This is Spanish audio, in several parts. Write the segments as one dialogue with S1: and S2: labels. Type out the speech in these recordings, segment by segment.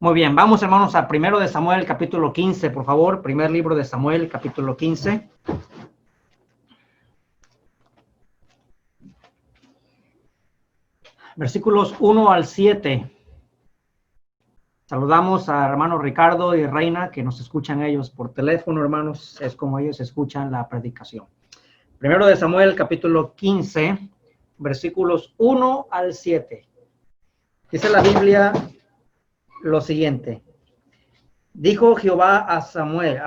S1: Muy bien, vamos hermanos a primero de Samuel, capítulo 15, por favor. Primer libro de Samuel, capítulo 15. Versículos 1 al 7. Saludamos a hermano Ricardo y Reina, que nos escuchan ellos por teléfono, hermanos. Es como ellos escuchan la predicación. Primero de Samuel, capítulo 15, versículos 1 al 7. Dice la Biblia lo siguiente. Dijo Jehová a Samuel,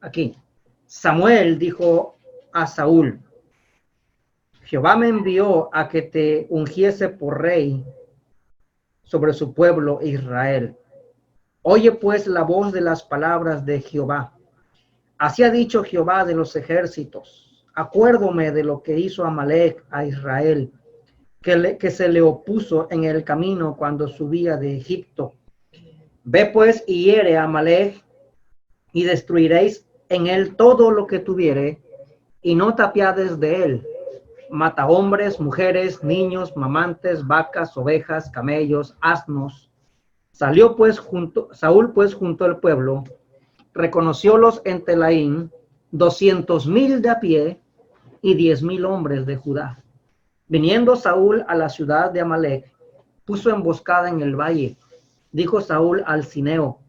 S1: aquí. Samuel dijo a Saúl, Jehová me envió a que te ungiese por rey sobre su pueblo Israel. Oye pues la voz de las palabras de Jehová. Así ha dicho Jehová de los ejércitos. Acuérdome de lo que hizo Amalec a Israel, que se le opuso en el camino cuando subía de Egipto. Ve pues y hiere a Amalec y destruiréis en él todo lo que tuviere y no te apiades de él. Mata hombres, mujeres, niños, mamantes, vacas, ovejas, camellos, asnos. Saúl pues junto al pueblo, reconociólos en Telaín, 200,000 de a pie y 10,000 hombres de Judá. Viniendo Saúl a la ciudad de Amalec, puso emboscada en el valle. Dijo Saúl al cineo,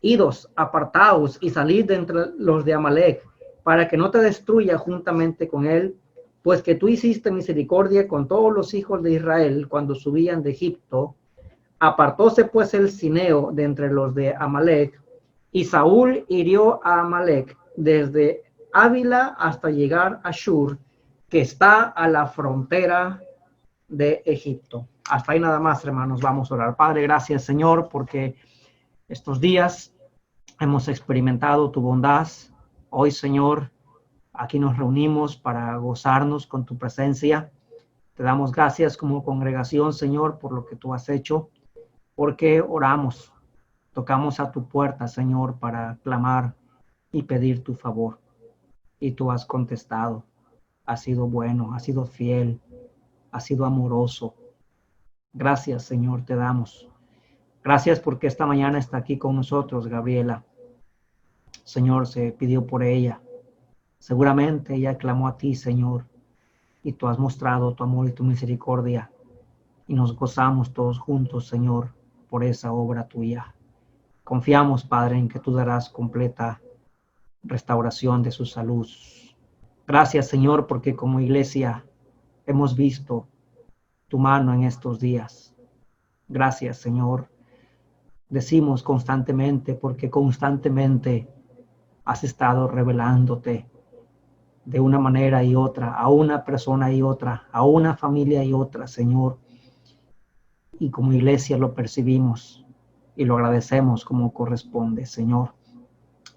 S1: idos, apartaos y salid de entre los de Amalec, para que no te destruya juntamente con él, pues que tú hiciste misericordia con todos los hijos de Israel cuando subían de Egipto. Apartóse pues el cineo de entre los de Amalec, y Saúl hirió a Amalec desde Ávila hasta llegar a Shur, que está a la frontera de Egipto. Hasta ahí nada más, hermanos, vamos a orar. Padre, gracias, Señor, porque estos días hemos experimentado tu bondad. Hoy, Señor, aquí nos reunimos para gozarnos con tu presencia. Te damos gracias como congregación, Señor, por lo que tú has hecho, porque oramos, tocamos a tu puerta, Señor, para clamar y pedir tu favor. Y tú has contestado. Has sido bueno, has sido fiel, has sido amoroso. Gracias, Señor, te damos. Gracias porque esta mañana está aquí con nosotros, Gabriela. Señor, se pidió por ella. Seguramente ella clamó a ti, Señor, y tú has mostrado tu amor y tu misericordia. Y nos gozamos todos juntos, Señor, por esa obra tuya. Confiamos, Padre, en que tú darás completa restauración de su salud. Gracias, Señor, porque como iglesia hemos visto tu mano en estos días. Gracias, Señor. Decimos constantemente, porque constantemente has estado revelándote de una manera y otra, a una persona y otra, a una familia y otra, Señor. Y como iglesia lo percibimos y lo agradecemos como corresponde, Señor.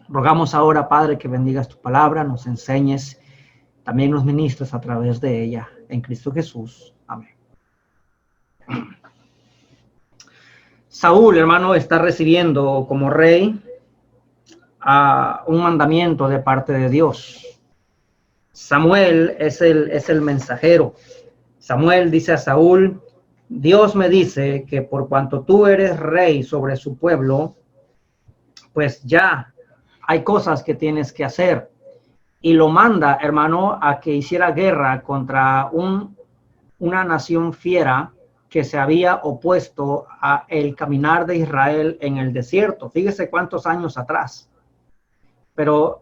S1: Rogamos ahora, Padre, que bendigas tu palabra, nos enseñes, también nos ministres a través de ella. En Cristo Jesús. Amén. Saúl, hermano, está recibiendo como rey un mandamiento de parte de Dios. Samuel es el mensajero. Samuel dice a Saúl, Dios me dice que por cuanto tú eres rey sobre su pueblo, pues ya hay cosas que tienes que hacer. Y lo manda, hermano, a que hiciera guerra contra una nación fiera que se había opuesto a el caminar de Israel en el desierto. Fíjese cuántos años atrás. Pero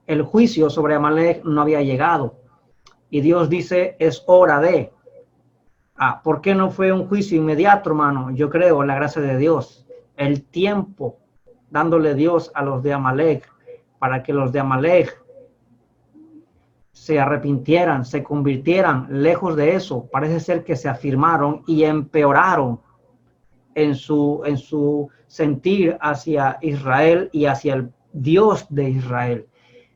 S1: el juicio sobre Amalek no había llegado. Y Dios dice, es hora de. ¿Por qué no fue un juicio inmediato, hermano? Yo creo en la gracia de Dios. El tiempo dándole Dios a los de Amalek para que los de Amalek se arrepintieran, se convirtieran. Lejos de eso, parece ser que se afirmaron y empeoraron en su sentir hacia Israel y hacia el Dios de Israel.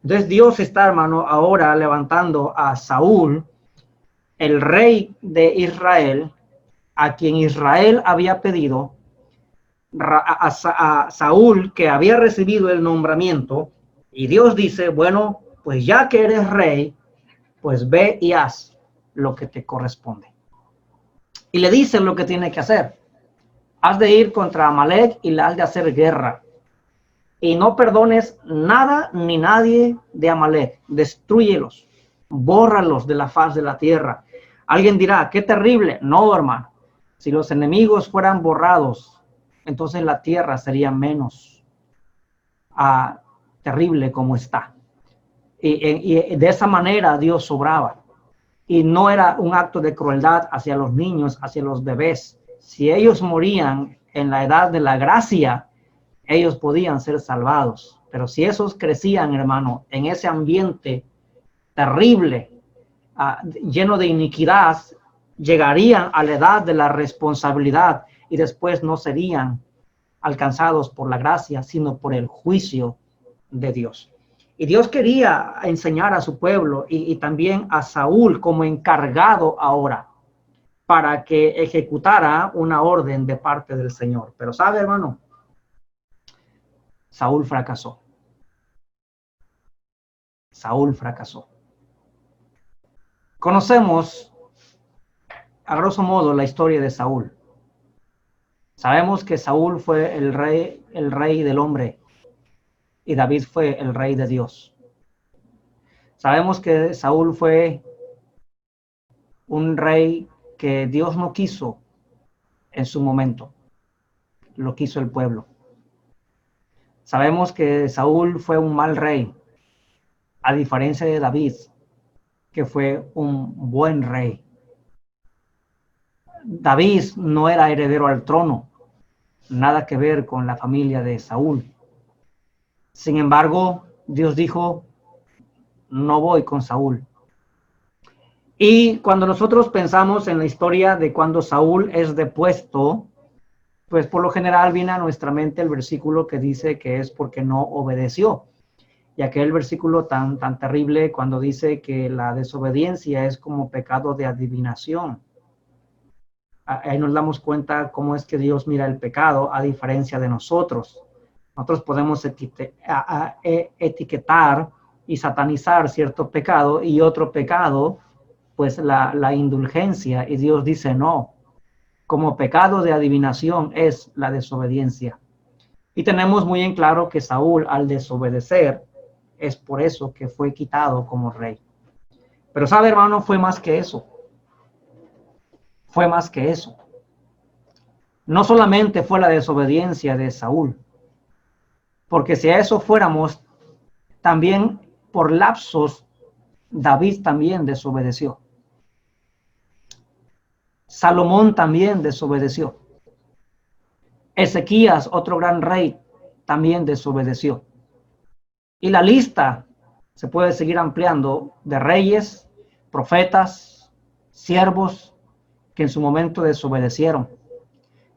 S1: Entonces Dios está, hermano, ahora levantando a Saúl, el rey de Israel, a quien Israel había pedido, a Saúl, que había recibido el nombramiento, y Dios dice, bueno, pues ya que eres rey, pues ve y haz lo que te corresponde. Y le dicen lo que tiene que hacer. has de ir contra Amalek y le has de hacer guerra. Y no perdones nada ni nadie de Amalek. Destrúyelos, bórralos de la faz de la tierra. Alguien dirá, qué terrible. No, hermano. Si los enemigos fueran borrados, entonces la tierra sería menos terrible como está. Y de esa manera Dios obraba. Y no era un acto de crueldad hacia los niños, hacia los bebés. Si ellos morían en la edad de la gracia, ellos podían ser salvados. Pero si esos crecían, hermano, en ese ambiente terrible, lleno de iniquidad, llegarían a la edad de la responsabilidad y después no serían alcanzados por la gracia, sino por el juicio de Dios. Y Dios quería enseñar a su pueblo y también a Saúl como encargado ahora para que ejecutara una orden de parte del Señor. Pero sabe, hermano, Saúl fracasó. Saúl fracasó. Conocemos, a grosso modo, la historia de Saúl. Sabemos que Saúl fue el rey del hombre, y David fue el rey de Dios. Sabemos que Saúl fue un rey que Dios no quiso en su momento, lo quiso el pueblo. Sabemos que Saúl fue un mal rey, a diferencia de David, que fue un buen rey. David no era heredero al trono, nada que ver con la familia de Saúl. Sin embargo, Dios dijo, no voy con Saúl. Y cuando nosotros pensamos en la historia de cuando Saúl es depuesto, pues por lo general viene a nuestra mente el versículo que dice que es porque no obedeció. Y aquel versículo tan terrible cuando dice que la desobediencia es como pecado de adivinación. Ahí nos damos cuenta cómo es que Dios mira el pecado a diferencia de nosotros. Nosotros podemos etiquetar y satanizar cierto pecado y otro pecado, pues la indulgencia. Y Dios dice no, como pecado de adivinación es la desobediencia. Y tenemos muy en claro que Saúl, al desobedecer, es por eso que fue quitado como rey. Pero sabe, hermano, fue más que eso. Fue más que eso. No solamente fue la desobediencia de Saúl, porque si a eso fuéramos, también por lapsos, David también desobedeció. Salomón también desobedeció. Ezequías, otro gran rey, también desobedeció. Y la lista se puede seguir ampliando de reyes, profetas, siervos que en su momento desobedecieron.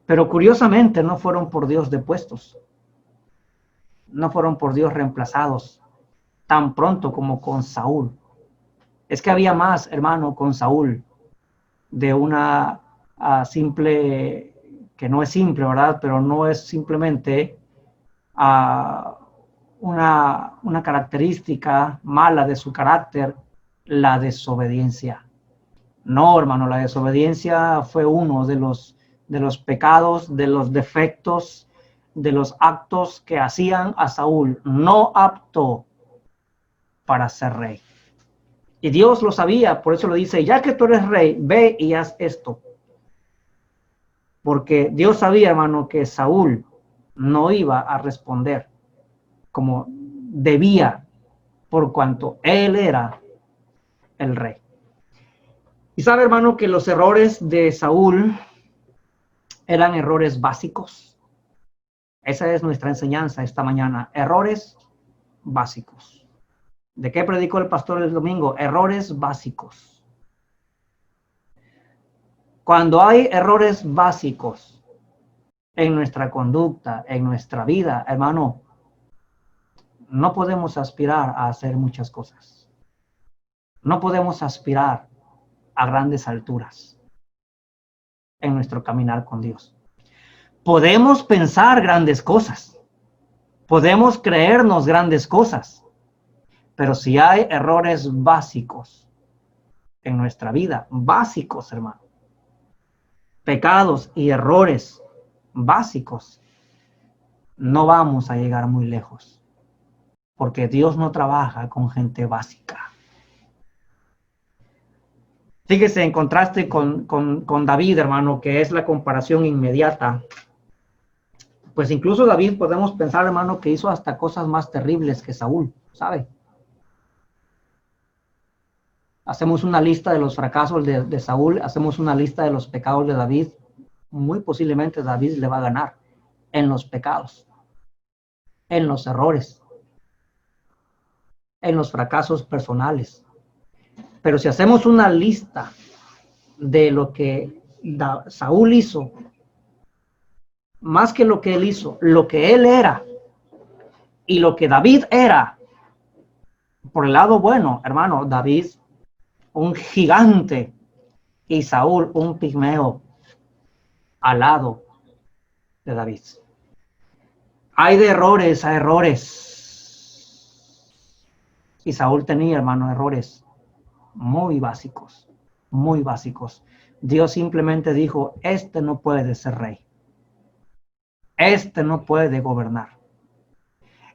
S1: Pero curiosamente no fueron por Dios depuestos. No fueron por Dios reemplazados tan pronto como con Saúl. Es que había más, hermano, con Saúl de una simple, que no es simple, ¿verdad? Pero no es simplemente una característica mala de su carácter, la desobediencia. No, hermano, la desobediencia fue uno de los pecados, de los defectos, de los actos que hacían a Saúl no apto para ser rey. Y Dios lo sabía, por eso lo dice, ya que tú eres rey, ve y haz esto. Porque Dios sabía, hermano, que Saúl no iba a responder como debía, por cuanto él era el rey. Y sabe, hermano, que los errores de Saúl eran errores básicos. Esa es nuestra enseñanza esta mañana, errores básicos. ¿De qué predicó el pastor el domingo? Errores básicos. Cuando hay errores básicos en nuestra conducta, en nuestra vida, hermano, no podemos aspirar a hacer muchas cosas. No podemos aspirar a grandes alturas en nuestro caminar con Dios. Podemos pensar grandes cosas. Podemos creernos grandes cosas. Pero si hay errores básicos en nuestra vida, básicos, hermano, pecados y errores básicos, no vamos a llegar muy lejos, porque Dios no trabaja con gente básica. Fíjese, en contraste con David, hermano, que es la comparación inmediata. Pues incluso David podemos pensar, hermano, que hizo hasta cosas más terribles que Saúl, ¿sabe? Hacemos una lista de los fracasos de Saúl, hacemos una lista de los pecados de David. Muy posiblemente David le va a ganar en los pecados, en los errores, en los fracasos personales. Pero si hacemos una lista de lo que Saúl hizo, más que lo que él hizo, lo que él era y lo que David era, por el lado bueno, hermano, David, un gigante, y Saúl, un pigmeo al lado de David. Hay de errores a errores. Y Saúl tenía, hermano, errores muy básicos, muy básicos. Dios simplemente dijo, este no puede ser rey. Este no puede gobernar.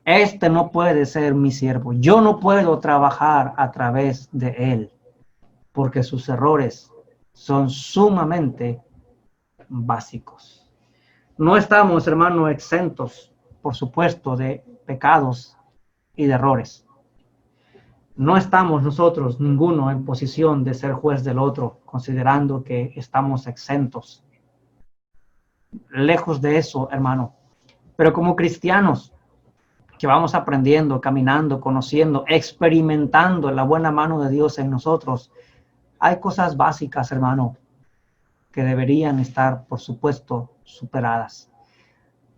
S1: Este no puede ser mi siervo. Yo no puedo trabajar a través de él, porque sus errores son sumamente básicos. No estamos, hermano, exentos, por supuesto, de pecados y de errores. No estamos nosotros, ninguno, en posición de ser juez del otro, considerando que estamos exentos. Lejos de eso, hermano. Pero como cristianos, que vamos aprendiendo, caminando, conociendo, experimentando la buena mano de Dios en nosotros, hay cosas básicas, hermano, que deberían estar, por supuesto, superadas.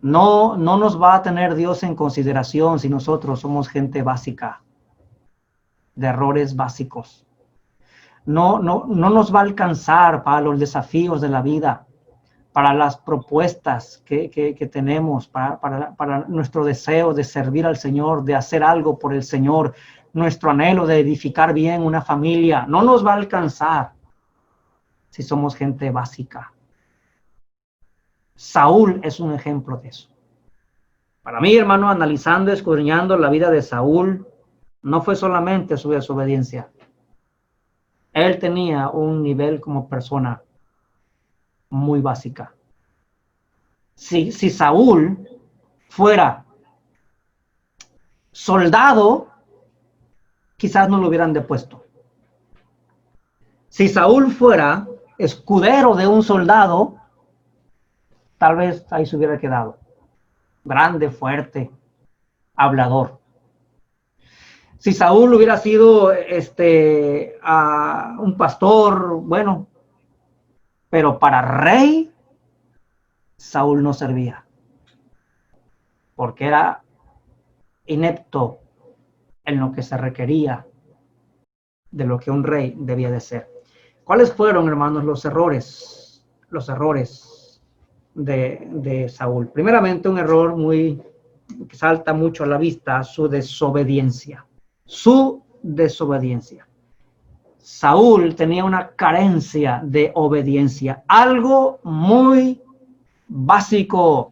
S1: No nos va a tener Dios en consideración si nosotros somos gente básica, de errores básicos. No nos va a alcanzar para los desafíos de la vida, para las propuestas que tenemos, para nuestro deseo de servir al Señor, de hacer algo por el Señor, nuestro anhelo de edificar bien una familia. No nos va a alcanzar si somos gente básica. Saúl es un ejemplo de eso. Para mí, hermano, analizando, escudriñando la vida de Saúl, no fue solamente su desobediencia. Él tenía un nivel como persona muy básica. Si Saúl fuera soldado, quizás no lo hubieran depuesto. Si Saúl fuera escudero de un soldado, tal vez ahí se hubiera quedado. Grande, fuerte, hablador. Si Saúl hubiera sido un pastor, bueno, pero para rey, Saúl no servía, porque era inepto en lo que se requería de lo que un rey debía de ser. ¿Cuáles fueron, hermanos, los errores de Saúl? Primeramente, un error que salta mucho a la vista, su desobediencia. Saúl tenía una carencia de obediencia, algo muy básico.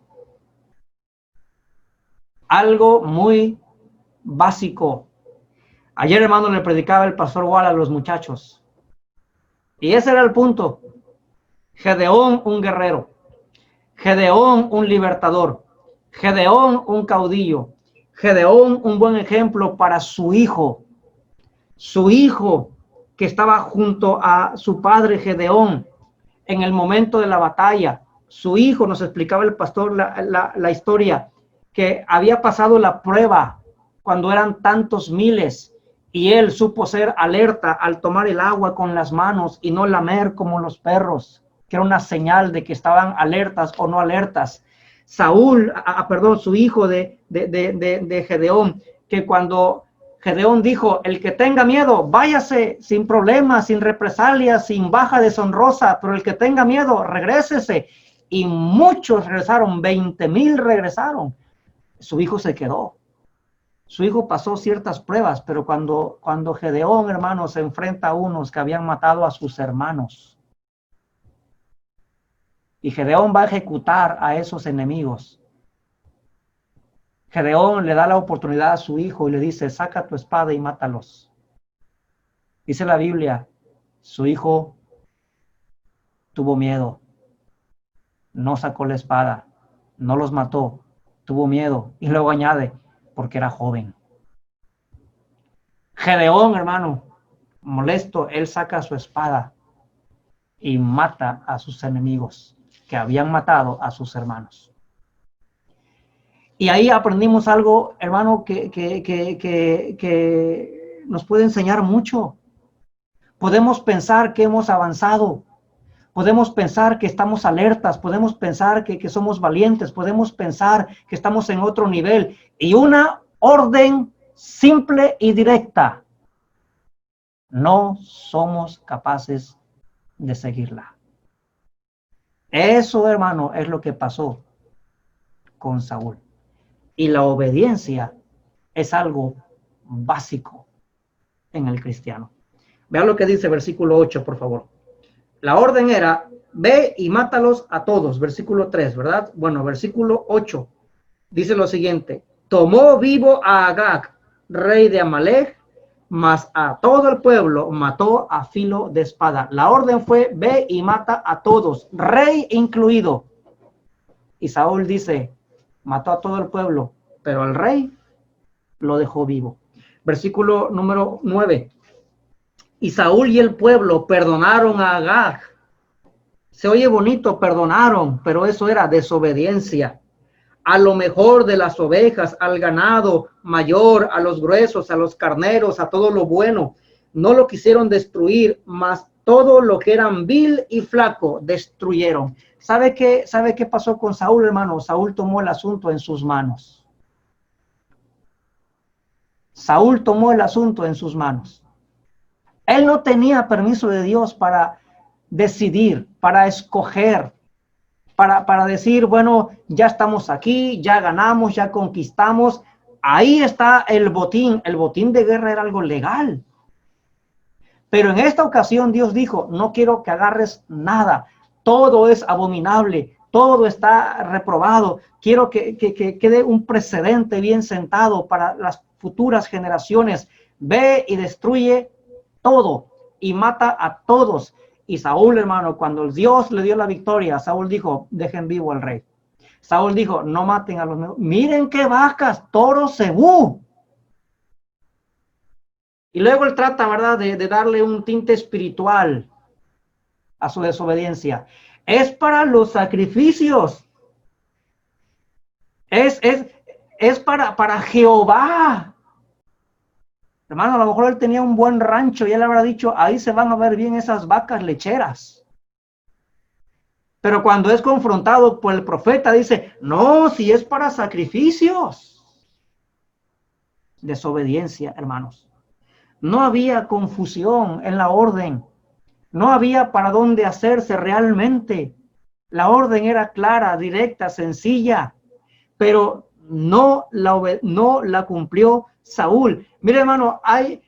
S1: Ayer, hermano, le predicaba el pastor Wall a los muchachos. Y ese era el punto. Gedeón, un guerrero. Gedeón, un libertador. Gedeón, un caudillo. Gedeón, un buen ejemplo para su hijo. Su hijo que estaba junto a su padre Gedeón en el momento de la batalla. Su hijo, nos explicaba el pastor la historia, que había pasado la prueba cuando eran tantos miles y él supo ser alerta al tomar el agua con las manos y no lamer como los perros, que era una señal de que estaban alertas o no alertas. Su hijo de Gedeón, que cuando Gedeón dijo, el que tenga miedo, váyase sin problemas, sin represalias, sin baja deshonrosa, pero el que tenga miedo, regrésese. Y muchos regresaron, 20,000 regresaron. Su hijo se quedó. Su hijo pasó ciertas pruebas, pero cuando Gedeón, hermano, se enfrenta a unos que habían matado a sus hermanos, Y Gedeón va a ejecutar a esos enemigos. Gedeón le da la oportunidad a su hijo y le dice, saca tu espada y mátalos. Dice la Biblia, su hijo tuvo miedo, no sacó la espada, no los mató, tuvo miedo. Y luego añade, porque era joven. Gedeón, hermano, molesto, él saca su espada y mata a sus enemigos que habían matado a sus hermanos. Y ahí aprendimos algo, hermano, que nos puede enseñar mucho. Podemos pensar que hemos avanzado, podemos pensar que estamos alertas, podemos pensar que somos valientes, podemos pensar que estamos en otro nivel. Y una orden simple y directa, no somos capaces de seguirla. Eso, hermano, es lo que pasó con Saúl. Y la obediencia es algo básico en el cristiano. Vean lo que dice versículo 8, por favor. La orden era, ve y mátalos a todos. Versículo 3, ¿verdad? Bueno, versículo 8 dice lo siguiente. Tomó vivo a Agag, rey de Amalek, mas a todo el pueblo mató a filo de espada. La orden fue, ve y mata a todos, rey incluido. Y Saúl dice, mató a todo el pueblo, pero al rey lo dejó vivo. Versículo número 9. Y Saúl y el pueblo perdonaron a Agag. Se oye bonito, perdonaron, pero eso era desobediencia. A lo mejor de las ovejas, al ganado mayor, a los gruesos, a los carneros, a todo lo bueno. No lo quisieron destruir, mas todo lo que eran vil y flaco destruyeron. ¿Sabe qué pasó con Saúl, hermano? Saúl tomó el asunto en sus manos. Saúl tomó el asunto en sus manos. Él no tenía permiso de Dios para decidir, para escoger, para decir, bueno, ya estamos aquí, ya ganamos, ya conquistamos. Ahí está el botín. El botín de guerra era algo legal. Pero en esta ocasión Dios dijo, no quiero que agarres nada. Todo es abominable, todo está reprobado. Quiero que quede un precedente bien sentado para las futuras generaciones. Ve y destruye todo y mata a todos. Y Saúl, hermano, cuando Dios le dio la victoria, Saúl dijo, dejen vivo al rey. Saúl dijo, no maten a los... Miren qué vacas, toros cebú. Y luego él trata, ¿verdad?, de darle un tinte espiritual a su desobediencia. Es para los sacrificios. Es para Jehová. Hermano, a lo mejor él tenía un buen rancho y él habrá dicho, ahí se van a ver bien esas vacas lecheras. Pero cuando es confrontado por el profeta, dice, no, si es para sacrificios. Desobediencia, hermanos. No había confusión en la orden. No había para dónde hacerse realmente. La orden era clara, directa, sencilla, pero no la cumplió Saúl. Mire, hermano, hay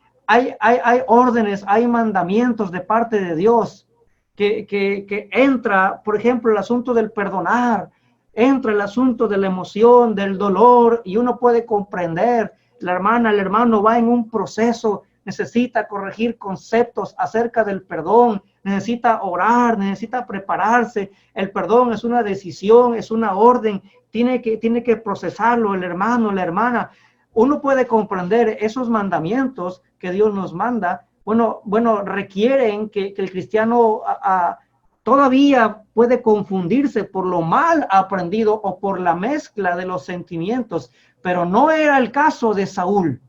S1: órdenes, hay mandamientos de parte de Dios que entra, por ejemplo, el asunto del perdonar, entra el asunto de la emoción, del dolor, y uno puede comprender, la hermana, el hermano va en un proceso, necesita corregir conceptos acerca del perdón, necesita orar, necesita prepararse. El perdón es una decisión, es una orden, tiene que procesarlo el hermano, la hermana. Uno puede comprender esos mandamientos que Dios nos manda. Bueno, requieren que el cristiano todavía puede confundirse por lo mal aprendido o por la mezcla de los sentimientos, pero no era el caso de Saúl.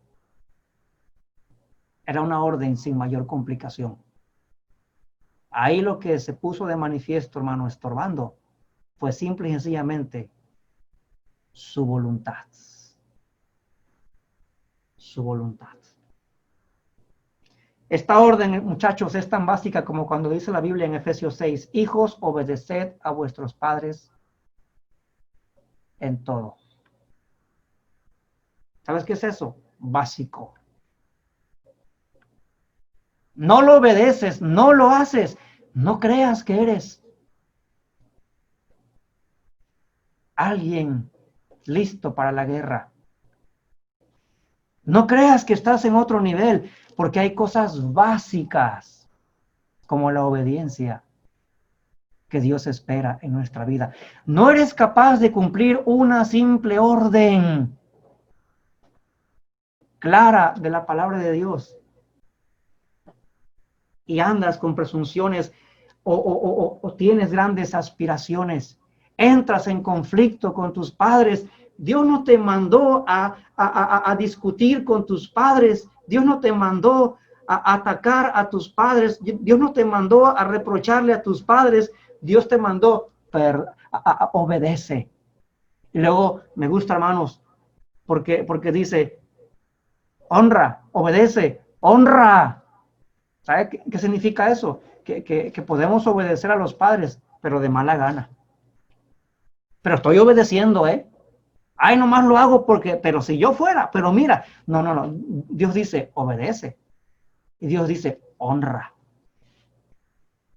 S1: Era una orden sin mayor complicación. Ahí lo que se puso de manifiesto, hermano, estorbando, fue simple y sencillamente su voluntad. Su voluntad. Esta orden, muchachos, es tan básica como cuando dice la Biblia en Efesios 6, hijos, obedeced a vuestros padres en todo. ¿Sabes qué es eso? Básico. No lo obedeces, no lo haces, no creas que eres alguien listo para la guerra. No creas que estás en otro nivel, porque hay cosas básicas como la obediencia que Dios espera en nuestra vida. No eres capaz de cumplir una simple orden clara de la palabra de Dios y andas con presunciones o tienes grandes aspiraciones, entras en conflicto con tus padres. Dios no te mandó a discutir con tus padres, Dios no te mandó a atacar a tus padres, Dios no te mandó a reprocharle a tus padres, Dios te mandó obedece. Y luego me gusta, hermanos, porque dice, honra, obedece, honra. ¿Sabe qué significa eso? Que podemos obedecer a los padres, pero de mala gana. Pero estoy obedeciendo, ¿eh? Ay, nomás lo hago porque, pero si yo fuera, pero mira, no. Dios dice, obedece. Y Dios dice, honra.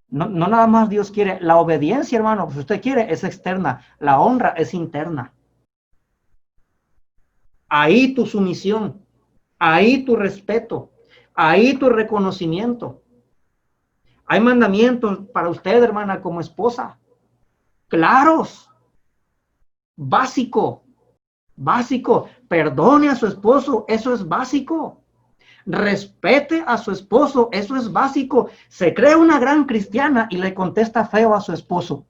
S1: No nada más Dios quiere, la obediencia, hermano, si usted quiere, es externa. La honra es interna. Ahí tu sumisión, ahí tu respeto, ahí tu reconocimiento. Hay mandamientos para usted, hermana, como esposa, claros, básico, perdone a su esposo, eso es básico, respete a su esposo, eso es básico. Se cree una gran cristiana y le contesta feo a su esposo.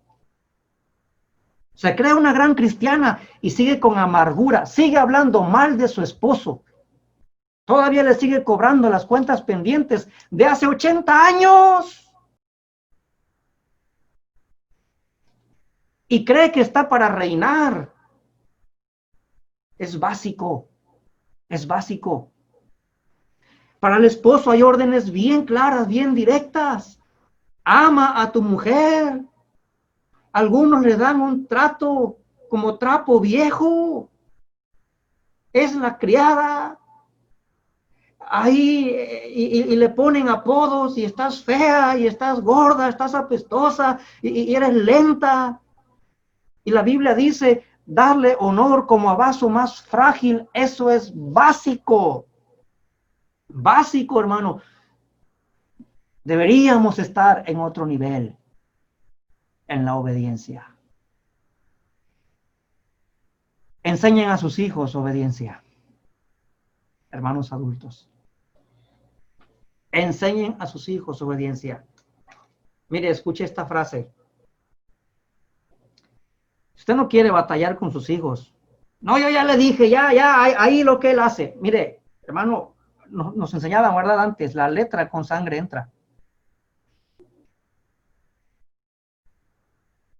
S1: Se cree una gran cristiana y sigue con amargura, sigue hablando mal de su esposo. Todavía le sigue cobrando las cuentas pendientes de hace 80 años. Y cree que está para reinar. Es básico, es básico. Para el esposo hay órdenes bien claras, bien directas. Ama a tu mujer. Algunos le dan un trato como trapo viejo. Es la criada. Ahí y le ponen apodos y estás fea y estás gorda, estás apestosa y eres lenta. Y la Biblia dice, darle honor como a vaso más frágil, eso es básico. Básico, hermano. Deberíamos estar en otro nivel, en la obediencia. Enseñen a sus hijos obediencia, hermanos adultos. Enseñen a sus hijos obediencia. Mire, escuche esta frase. Usted no quiere batallar con sus hijos. No, yo ya le dije, ya, ahí lo que él hace. Mire, hermano, nos enseñaban, ¿verdad? Antes, la letra con sangre entra.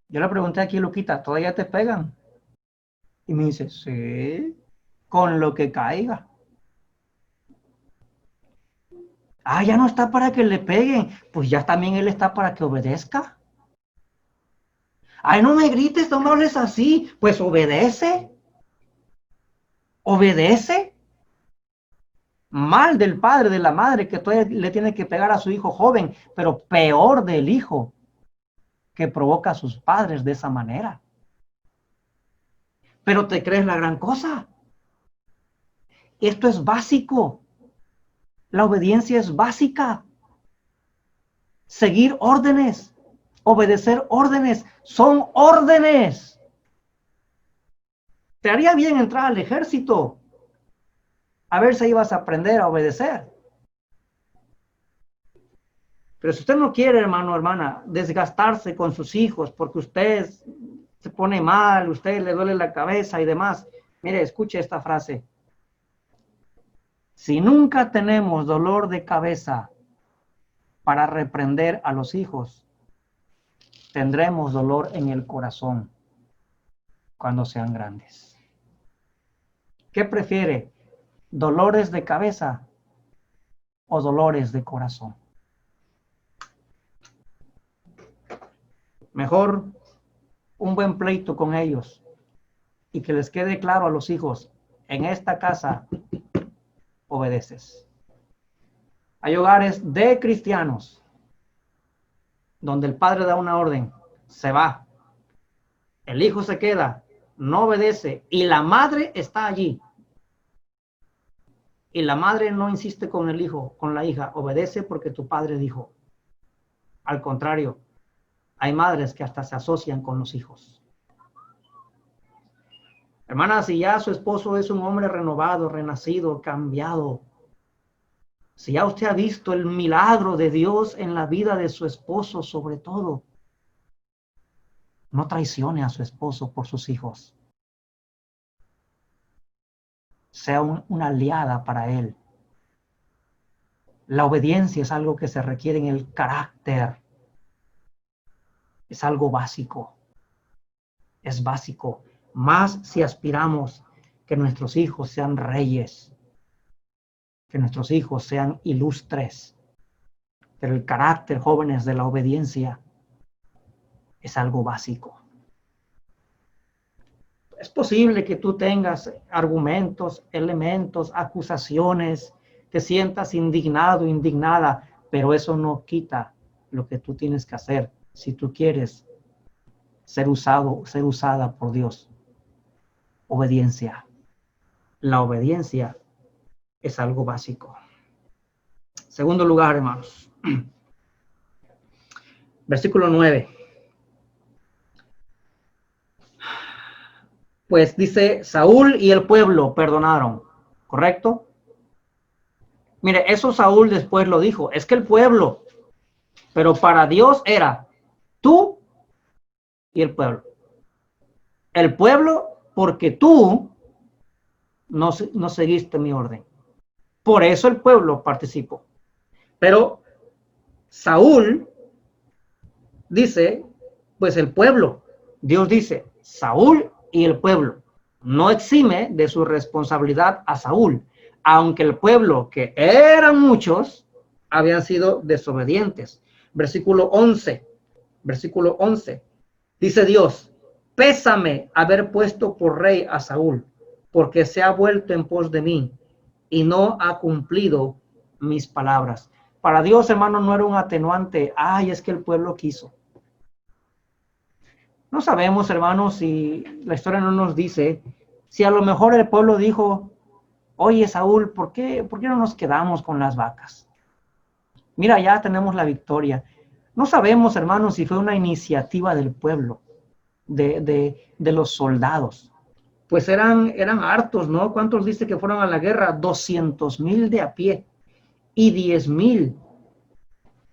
S1: Yo le pregunté aquí, Luquita, ¿todavía te pegan? Y me dice, sí, con lo que caiga. Ah, ya no está para que le peguen. Pues ya también él está para que obedezca. Ay, no me grites, no me hables así. Pues obedece. Obedece. Mal del padre, de la madre, que todavía le tiene que pegar a su hijo joven, pero peor del hijo que provoca a sus padres de esa manera. Pero te crees la gran cosa. Esto es básico. La obediencia es básica. Seguir órdenes, obedecer órdenes, son órdenes. Te haría bien entrar al ejército, a ver si ibas a aprender a obedecer. Pero si usted no quiere, hermano o hermana, desgastarse con sus hijos porque usted se pone mal, usted le duele la cabeza y demás, mire, escuche esta frase. Si nunca tenemos dolor de cabeza para reprender a los hijos, tendremos dolor en el corazón cuando sean grandes. ¿Qué prefiere? ¿Dolores de cabeza o dolores de corazón? Mejor un buen pleito con ellos y que les quede claro a los hijos, en esta casa obedeces. Hay hogares de cristianos donde el padre da una orden, se va, el hijo se queda no obedece y la madre está allí y la madre no insiste con el hijo, con la hija, obedece porque tu padre dijo. Al contrario, hay madres que hasta se asocian con los hijos. Hermana, si ya su esposo es un hombre renovado, renacido, cambiado, si ya usted ha visto el milagro de Dios en la vida de su esposo, sobre todo, no traicione a su esposo por sus hijos. Sea una aliada para él. La obediencia es algo que se requiere en el carácter. Es algo básico. Es básico. Más si aspiramos que nuestros hijos sean reyes, que nuestros hijos sean ilustres. Pero el carácter, jóvenes, de la obediencia es algo básico. Es posible que tú tengas argumentos, elementos, acusaciones, te sientas indignado, indignada, pero eso no quita lo que tú tienes que hacer si tú quieres ser usado, ser usada por Dios. Obediencia. La obediencia es algo básico. Segundo lugar, hermanos. Versículo 9. Pues dice, Saúl y el pueblo perdonaron, ¿correcto? Mire, eso Saúl después lo dijo, es que el pueblo, pero para Dios era tú y el pueblo. El pueblo porque tú no seguiste mi orden. Por eso el pueblo participó. Pero Saúl dice, pues el pueblo, Dios dice, Saúl y el pueblo. No exime de su responsabilidad a Saúl, aunque el pueblo, que eran muchos, habían sido desobedientes. Versículo 11. Dice Dios, pésame haber puesto por rey a Saúl, porque se ha vuelto en pos de mí y no ha cumplido mis palabras. Para Dios, hermano, no era un atenuante. Ay, es que el pueblo quiso. No sabemos, hermanos, si la historia no nos dice, si a lo mejor el pueblo dijo, oye, Saúl, ¿por qué no nos quedamos con las vacas? Mira, ya tenemos la victoria. No sabemos, hermanos, si fue una iniciativa del pueblo, de los soldados. Pues eran hartos, ¿no? ¿Cuántos dice que fueron a la guerra? 200,000 de a pie y 10,000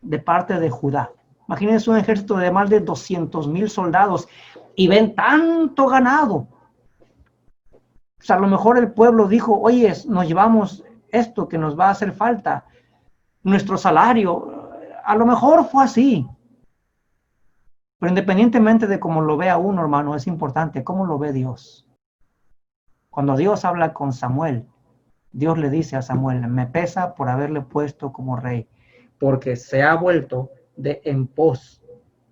S1: de parte de Judá. Imagínense un ejército de más de 200,000 soldados y ven tanto ganado. O sea, a lo mejor el pueblo dijo, oye, nos llevamos esto que nos va a hacer falta, nuestro salario. A lo mejor fue así. Pero independientemente de cómo lo vea uno, hermano, es importante cómo lo ve Dios. Cuando Dios habla con Samuel, Dios le dice a Samuel, me pesa por haberle puesto como rey, porque se ha vuelto en pos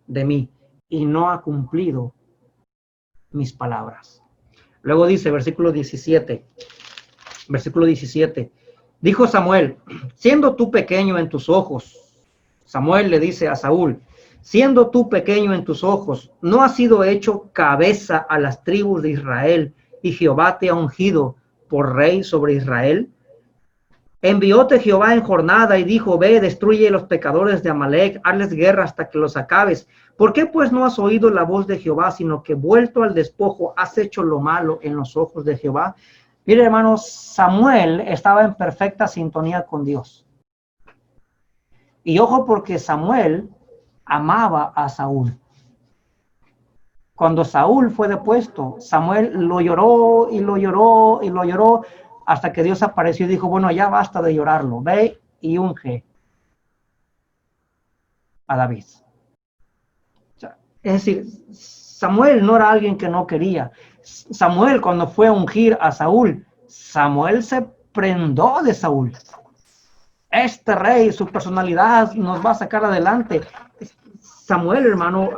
S1: de mí y no ha cumplido mis palabras. Luego dice, versículo 17, dijo Samuel, siendo tú pequeño en tus ojos, Samuel le dice a Saúl, siendo tú pequeño en tus ojos, ¿no has sido hecho cabeza a las tribus de Israel y Jehová te ha ungido por rey sobre Israel? Envióte Jehová en jornada y dijo, ve, destruye los pecadores de Amalec, hazles guerra hasta que los acabes. ¿Por qué pues no has oído la voz de Jehová, sino que vuelto al despojo has hecho lo malo en los ojos de Jehová? Mire, hermanos, Samuel estaba en perfecta sintonía con Dios. Y ojo, porque Samuel amaba a Saúl. Cuando Saúl fue depuesto, Samuel lo lloró y lo lloró y lo lloró hasta que Dios apareció y dijo, bueno, ya basta de llorarlo, ve y unge a David. O sea, es decir, Samuel no era alguien que no quería. Samuel, cuando fue a ungir a Saúl, Samuel se prendó de Saúl. Este rey, su personalidad nos va a sacar adelante. Samuel, hermano,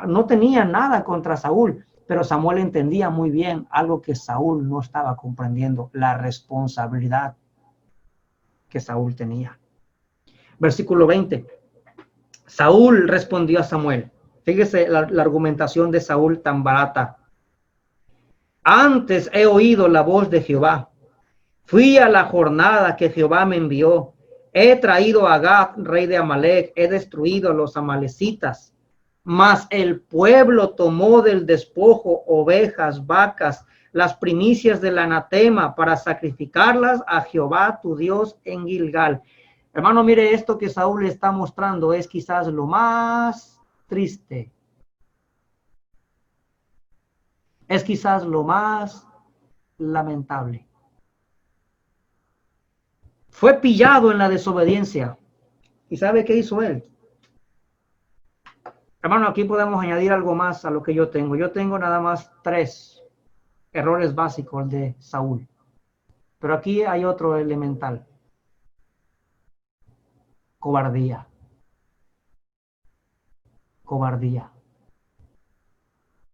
S1: no tenía nada contra Saúl, pero Samuel entendía muy bien algo que Saúl no estaba comprendiendo, la responsabilidad que Saúl tenía. Versículo 20. Saúl respondió a Samuel. Fíjese la argumentación de Saúl tan barata. Antes he oído la voz de Jehová. Fui a la jornada que Jehová me envió. He traído a Agag, rey de Amalec. He destruido a los amalecitas. Mas el pueblo tomó del despojo ovejas, vacas, las primicias del anatema para sacrificarlas a Jehová tu Dios en Gilgal. Hermano, mire, esto que Saúl le está mostrando es quizás lo más triste. Es quizás lo más lamentable. Fue pillado en la desobediencia. ¿Y sabe qué hizo él? Hermano, aquí podemos añadir algo más a lo que yo tengo. Yo tengo nada más 3 errores básicos de Saúl. Pero aquí hay otro elemental. Cobardía. Cobardía.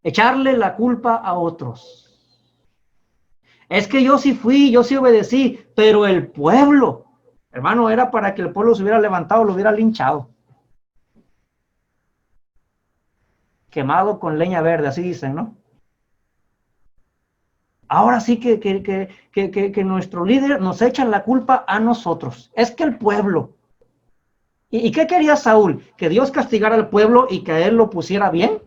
S1: Echarle la culpa a otros. Es que yo sí fui, yo sí obedecí, pero el pueblo, hermano, era para que el pueblo se hubiera levantado, lo hubiera linchado. Quemado con leña verde, así dicen, ¿no? Ahora sí que nuestro líder nos echa la culpa a nosotros. Es que el pueblo. ¿Y qué quería Saúl? ¿Que Dios castigara al pueblo y que a él lo pusiera bien?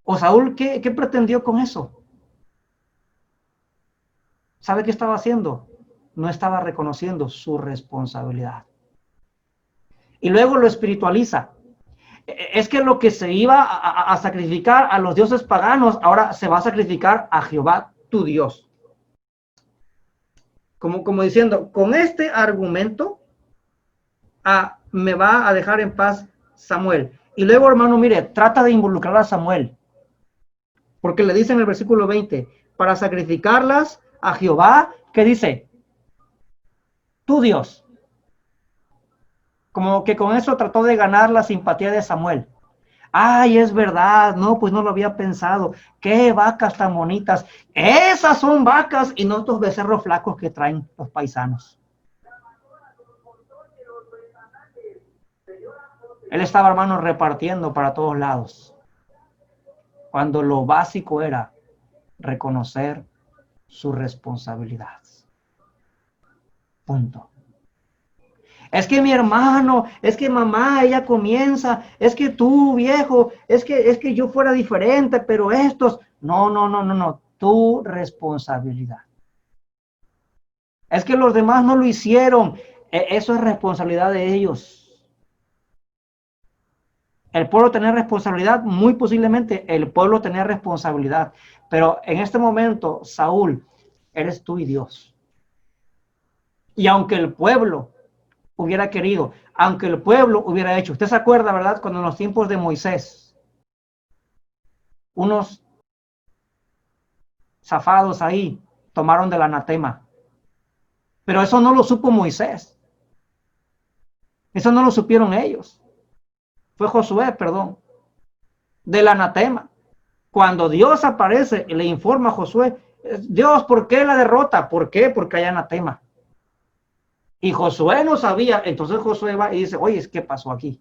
S1: ¿O Saúl qué pretendió con eso? ¿Sabe qué estaba haciendo? No estaba reconociendo su responsabilidad. Y luego lo espiritualiza. Es que lo que se iba a sacrificar a los dioses paganos, ahora se va a sacrificar a Jehová, tu Dios. Como diciendo, con este argumento me va a dejar en paz Samuel. Y luego, hermano, mire, trata de involucrar a Samuel. Porque le dice en el versículo 20, para sacrificarlas a Jehová, ¿qué dice? Tu Dios. Como que con eso trató de ganar la simpatía de Samuel. Ay, es verdad, no, pues no lo había pensado. Qué vacas tan bonitas. Esas son vacas y no estos becerros flacos que traen los paisanos. Él estaba, hermano, repartiendo para todos lados. Cuando lo básico era reconocer su responsabilidad. Punto. Es que mi hermano, es que mamá, ella comienza, es que tú, viejo, es que yo fuera diferente, pero estos, no, tu responsabilidad. Es que los demás no lo hicieron, eso es responsabilidad de ellos. El pueblo tenía responsabilidad, muy posiblemente el pueblo tenía responsabilidad, pero en este momento, Saúl, eres tú y Dios. Y aunque el pueblo hubiera querido, aunque el pueblo hubiera hecho. Usted se acuerda, ¿verdad? Cuando en los tiempos de Moisés, unos zafados ahí tomaron del anatema. Pero eso no lo supo Moisés. Eso no lo supieron ellos. Fue Josué, perdón, del anatema. Cuando Dios aparece y le informa a Josué, Dios, ¿por qué la derrota? ¿Por qué? Porque hay anatema. Y Josué no sabía, entonces Josué va y dice, oye, ¿qué pasó aquí?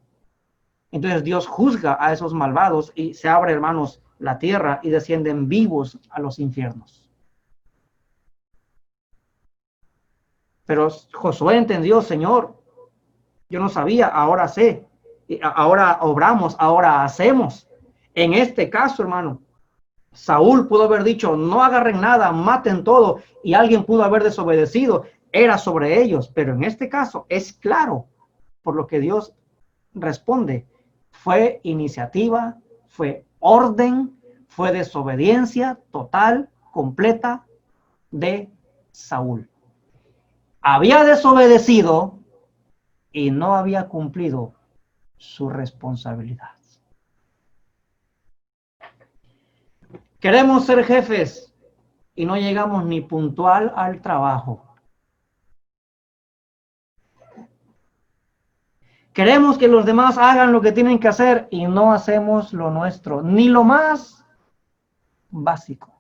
S1: Entonces Dios juzga a esos malvados y se abre, hermanos, la tierra y descienden vivos a los infiernos. Pero Josué entendió, Señor, yo no sabía, ahora sé, ahora obramos, ahora hacemos. En este caso, hermano, Saúl pudo haber dicho, no agarren nada, maten todo, y alguien pudo haber desobedecido, era sobre ellos, pero en este caso es claro, por lo que Dios responde, fue iniciativa, fue orden, fue desobediencia total, completa de Saúl. Había desobedecido y no había cumplido su responsabilidad. Queremos ser jefes y no llegamos ni puntual al trabajo. Queremos que los demás hagan lo que tienen que hacer y no hacemos lo nuestro, ni lo más básico.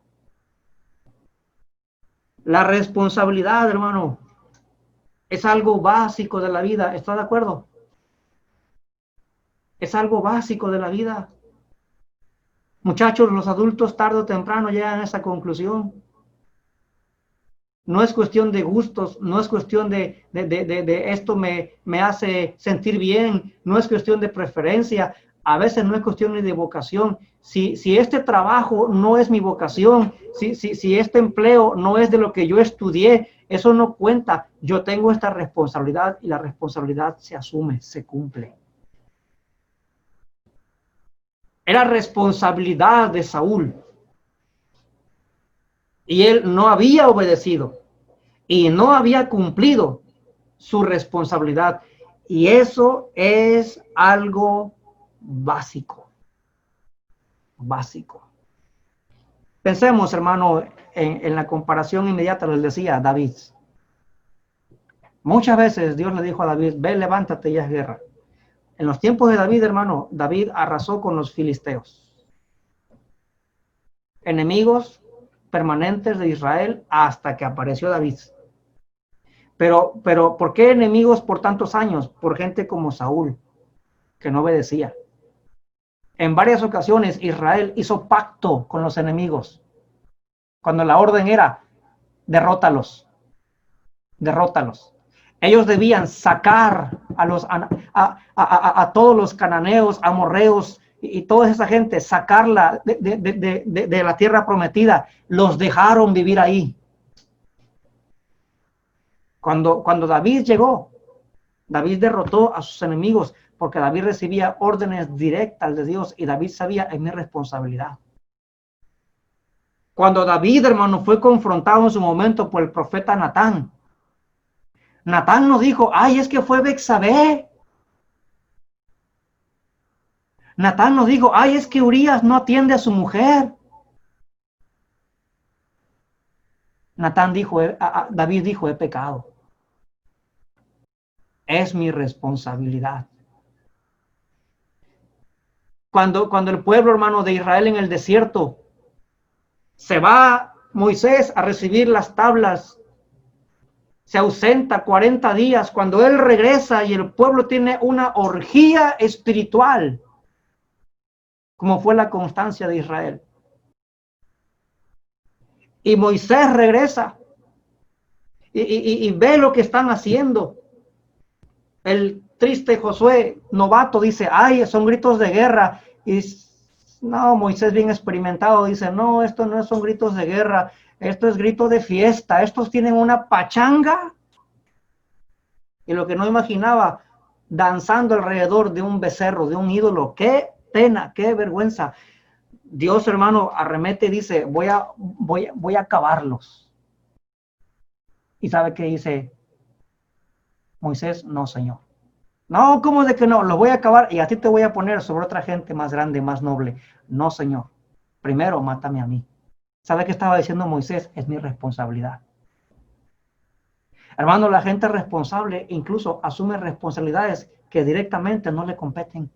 S1: La responsabilidad, hermano, es algo básico de la vida. ¿Está de acuerdo? Es algo básico de la vida. Muchachos, los adultos tarde o temprano llegan a esa conclusión. No es cuestión de gustos, no es cuestión de esto me hace sentir bien, no es cuestión de preferencia, a veces no es cuestión ni de vocación. Si este trabajo no es mi vocación, si este empleo no es de lo que yo estudié, eso no cuenta. Yo tengo esta responsabilidad y la responsabilidad se asume, se cumple. Era responsabilidad de Saúl y él no había obedecido y no había cumplido su responsabilidad. Y eso es algo básico, básico. Pensemos, hermano, en la comparación inmediata, les decía David. Muchas veces Dios le dijo a David, ve, levántate y haz guerra. En los tiempos de David, hermano, David arrasó con los filisteos. Enemigos permanentes de Israel hasta que apareció David. Pero, ¿por qué enemigos por tantos años? Por gente como Saúl, que no obedecía. En varias ocasiones Israel hizo pacto con los enemigos, cuando la orden era, derrótalos, derrótalos. Ellos debían sacar a todos los cananeos, amorreos y toda esa gente, sacarla de la tierra prometida. Los dejaron vivir ahí. Cuando David llegó, David derrotó a sus enemigos porque David recibía órdenes directas de Dios y David sabía, es mi responsabilidad. Cuando David, hermano, fue confrontado en su momento por el profeta Natán, Natán nos dijo, ay, es que fue Betsabé. Natán nos dijo, ay, es que Urías no atiende a su mujer. Natán dijo, David dijo, he pecado. Es mi responsabilidad. Cuando el pueblo, hermano, de Israel en el desierto, se va Moisés a recibir las tablas, se ausenta 40 días, cuando él regresa y el pueblo tiene una orgía espiritual, como fue la constancia de Israel. Y Moisés regresa y ve lo que están haciendo. El triste Josué, novato, dice, ay, son gritos de guerra. Y no, Moisés bien experimentado dice, no, esto no son gritos de guerra, esto es grito de fiesta, estos tienen una pachanga. Y lo que no imaginaba, danzando alrededor de un becerro, de un ídolo. Qué pena, qué vergüenza. Dios, hermano, arremete y dice, voy a acabarlos. ¿Y sabe qué dice Moisés? No, Señor. No, ¿cómo de que no? Los voy a acabar y a ti te voy a poner sobre otra gente más grande, más noble. No, Señor. Primero, mátame a mí. ¿Sabe qué estaba diciendo Moisés? Es mi responsabilidad. Hermano, la gente responsable incluso asume responsabilidades que directamente no le competen.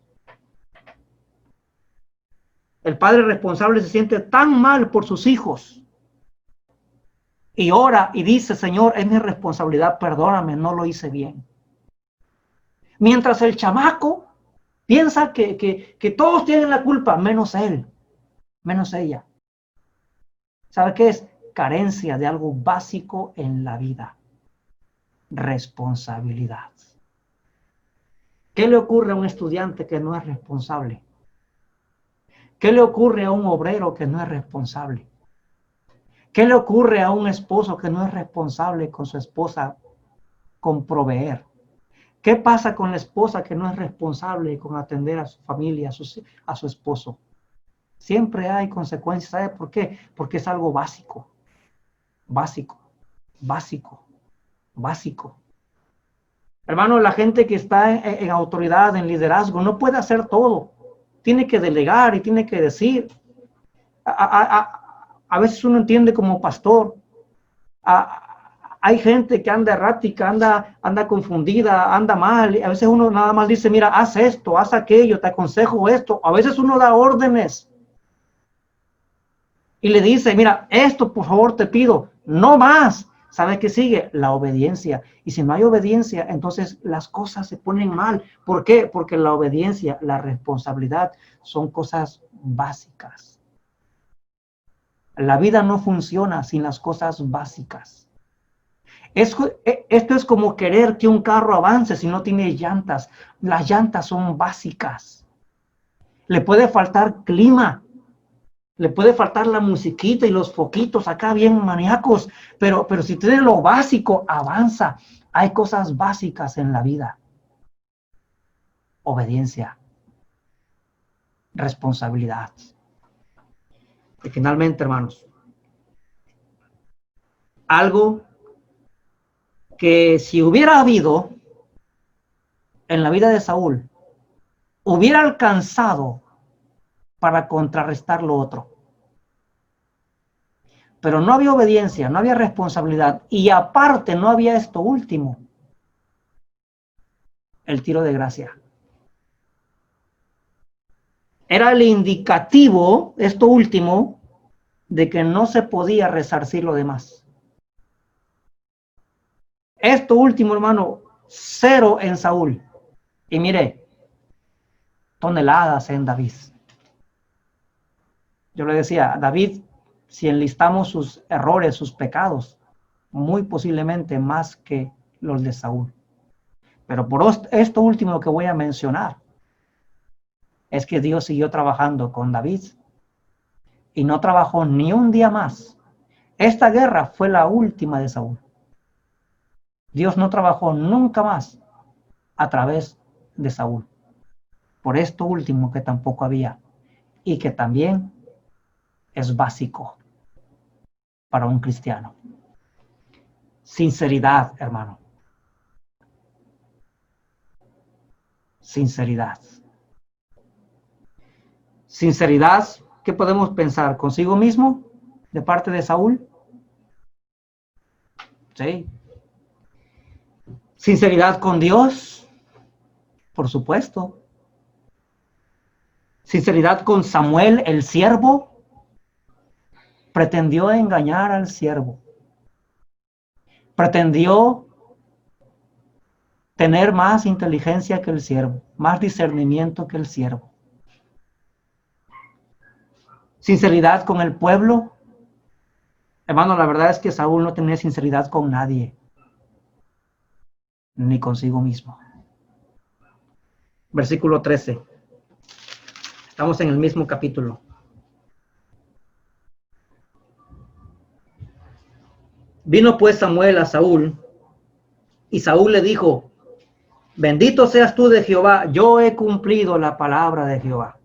S1: El padre responsable se siente tan mal por sus hijos y ora y dice, Señor, es mi responsabilidad, perdóname, no lo hice bien. Mientras el chamaco piensa que todos tienen la culpa, menos él, menos ella. ¿Sabe qué es? Carencia de algo básico en la vida. Responsabilidad. ¿Qué le ocurre a un estudiante que no es responsable? ¿Qué le ocurre a un obrero que no es responsable? ¿Qué le ocurre a un esposo que no es responsable con su esposa, con proveer? ¿Qué pasa con la esposa que no es responsable con atender a su familia, a su esposo? Siempre hay consecuencias. ¿Sabe por qué? Porque es algo básico, básico, básico, básico. Hermano, la gente que está en autoridad, en liderazgo, no puede hacer todo. Tiene que delegar y tiene que decir. A veces uno entiende como pastor. Hay gente que anda errática, anda confundida, anda mal. Y a veces uno nada más dice, mira, haz esto, haz aquello, te aconsejo esto. A veces uno da órdenes. Y le dice, mira, esto por favor te pido, no más. ¿Sabe qué sigue? La obediencia. Y si no hay obediencia, entonces las cosas se ponen mal. ¿Por qué? Porque la obediencia, la responsabilidad son cosas básicas. La vida no funciona sin las cosas básicas. Esto es como querer que un carro avance si no tiene llantas. Las llantas son básicas. Le puede faltar clima, le puede faltar la musiquita y los foquitos acá bien maníacos, pero si tiene lo básico, avanza. Hay cosas básicas en la vida. Obediencia, responsabilidad. Y finalmente, hermanos, algo que si hubiera habido en la vida de Saúl, hubiera alcanzado para contrarrestar lo otro. Pero no había obediencia, no había responsabilidad y aparte no había esto último, el tiro de gracia. Era el indicativo, esto último, de que no se podía resarcir lo demás. Esto último, hermano, 0 en Saúl. Y mire, toneladas en David. Yo le decía, David, si enlistamos sus errores, sus pecados, muy posiblemente más que los de Saúl. Pero por esto último que voy a mencionar, es que Dios siguió trabajando con David y no trabajó ni un día más. Esta guerra fue la última de Saúl. Dios no trabajó nunca más a través de Saúl. Por esto último que tampoco había y que también es básico para un cristiano. Sinceridad, hermano. Sinceridad. Sinceridad, ¿qué podemos pensar? ¿Consigo mismo? ¿De parte de Saúl? Sí. Sinceridad con Dios, por supuesto. Sinceridad con Samuel, el siervo. Pretendió engañar al siervo. Pretendió tener más inteligencia que el siervo, más discernimiento que el siervo. Sinceridad con el pueblo. Hermano, la verdad es que Saúl no tenía sinceridad con nadie, ni consigo mismo. Versículo 13. Estamos en el mismo capítulo. Vino pues Samuel a Saúl, y Saúl le dijo: bendito seas tú de Jehová, yo he cumplido la palabra de Jehová.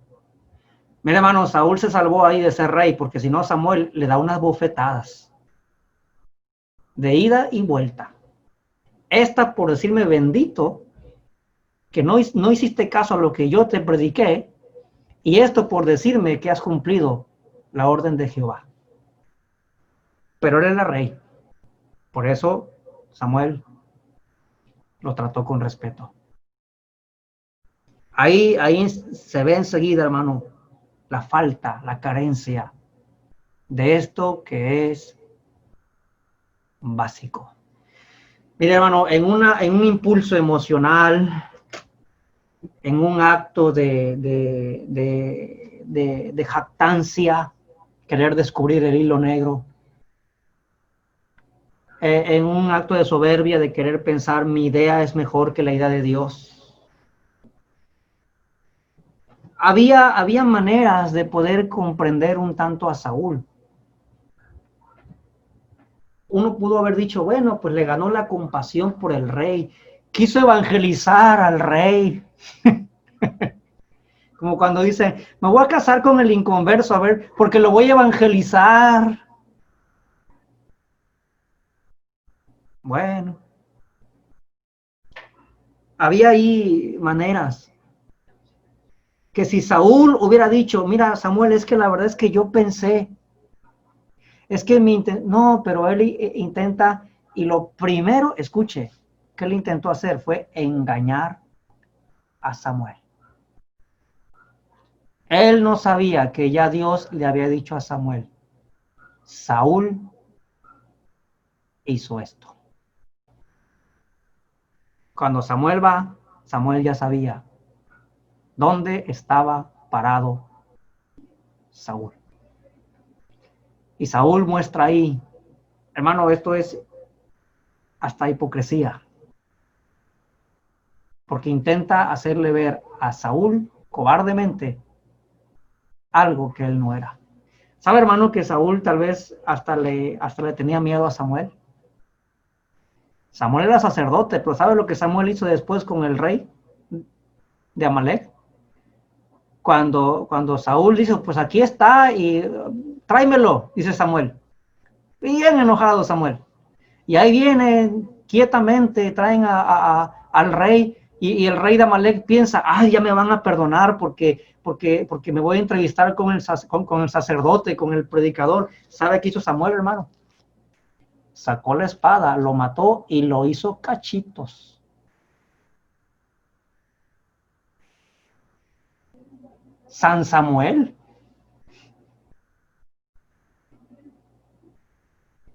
S1: Mira, hermano, Saúl se salvó ahí de ser rey, porque si no, Samuel le da unas bofetadas de ida y vuelta. Esta por decirme bendito, que no hiciste caso a lo que yo te prediqué, y esto por decirme que has cumplido la orden de Jehová. Pero él era rey. Por eso Samuel lo trató con respeto. Ahí se ve enseguida, hermano, la falta, la carencia de esto que es básico. Mire, hermano, en un impulso emocional, en un acto de jactancia, querer descubrir el hilo negro, en un acto de soberbia, de querer pensar mi idea es mejor que la idea de Dios. Había maneras de poder comprender un tanto a Saúl. Uno pudo haber dicho, bueno, pues le ganó la compasión por el rey, quiso evangelizar al rey. Como cuando dice, me voy a casar con el inconverso, a ver, porque lo voy a evangelizar. Bueno, había ahí maneras. Que si Saúl hubiera dicho, mira, Samuel, es que la verdad es que yo pensé, es que no, pero él intenta, y lo primero, escuche, que él intentó hacer fue engañar a Samuel. Él no sabía que ya Dios le había dicho a Samuel, Saúl hizo esto. Cuando Samuel va, Samuel ya sabía dónde estaba parado Saúl. Y Saúl muestra ahí, hermano, esto es hasta hipocresía, porque intenta hacerle ver a Saúl cobardemente algo que él no era. ¿Sabe, hermano, que Saúl tal vez hasta le tenía miedo a Samuel? Samuel era sacerdote, pero ¿sabe lo que Samuel hizo después con el rey de Amalek? Cuando Saúl dice, pues aquí está y tráemelo, dice Samuel. Bien enojado Samuel. Y ahí viene quietamente, traen al rey y el rey de Amalek piensa, ay, ya me van a perdonar porque me voy a entrevistar con el sacerdote, con el predicador. ¿Sabe qué hizo Samuel, hermano? Sacó la espada, lo mató y lo hizo cachitos. San Samuel.